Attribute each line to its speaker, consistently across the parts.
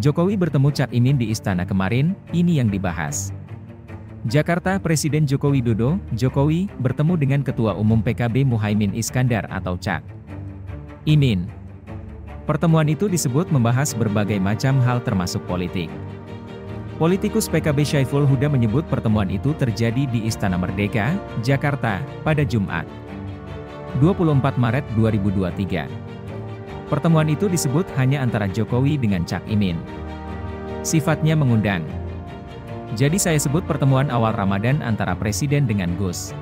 Speaker 1: Jokowi bertemu Cak Imin di istana kemarin, ini yang dibahas. Jakarta, Presiden Joko Widodo, Jokowi, bertemu dengan Ketua Umum PKB Muhaimin Iskandar atau Cak Imin. Pertemuan itu disebut membahas berbagai macam hal termasuk politik. Politikus PKB Syaiful Huda menyebut pertemuan itu terjadi di Istana Merdeka, Jakarta, pada Jumat, 24 Maret 2023. Pertemuan itu disebut hanya antara Jokowi dengan Cak Imin. Sifatnya mengundang. Jadi saya sebut pertemuan awal Ramadan antara Presiden dengan Gus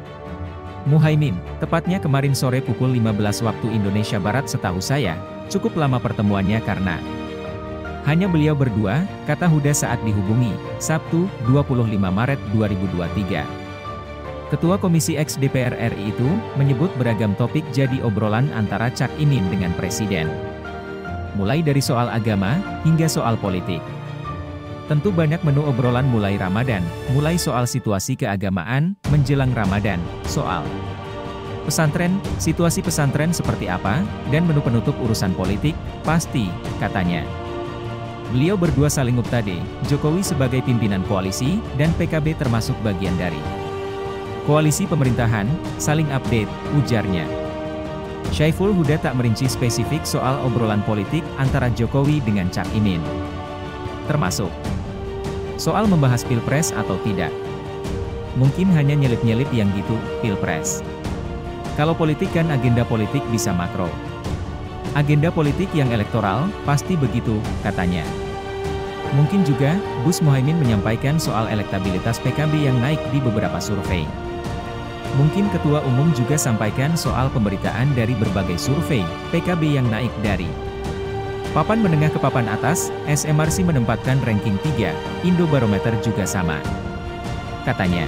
Speaker 1: Muhaimin, tepatnya kemarin sore pukul 15 waktu Indonesia Barat. Setahu saya, cukup lama pertemuannya karena hanya beliau berdua, kata Huda saat dihubungi, Sabtu, 25 Maret 2023. Ketua Komisi X DPR RI itu, menyebut beragam topik jadi obrolan antara Cak Imin dengan Presiden. Mulai dari soal agama, hingga soal politik. Tentu banyak menu obrolan mulai Ramadan, mulai soal situasi keagamaan, menjelang Ramadan, soal pesantren, situasi pesantren seperti apa, dan menu penutup urusan politik, pasti, katanya. Beliau berdua saling update, Jokowi sebagai pimpinan koalisi, dan PKB termasuk bagian dari koalisi pemerintahan, saling update, ujarnya. Syaiful Huda tak merinci spesifik soal obrolan politik antara Jokowi dengan Cak Imin. Termasuk soal membahas pilpres atau tidak. Mungkin hanya nyelip-nyelip yang gitu, pilpres. Kalau politik kan agenda politik bisa makro. Agenda politik yang elektoral, pasti begitu, katanya. Mungkin juga, Gus Muhaimin menyampaikan soal elektabilitas PKB yang naik di beberapa survei. Mungkin Ketua Umum juga sampaikan soal pemberitaan dari berbagai survei, PKB yang naik dari papan menengah ke papan atas, SMRC menempatkan ranking 3, Indobarometer juga sama, katanya.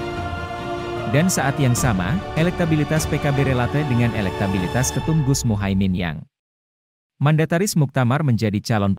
Speaker 1: Dan saat yang sama, elektabilitas PKB relate dengan elektabilitas Ketum Gus Muhaimin yang mandataris muktamar menjadi calon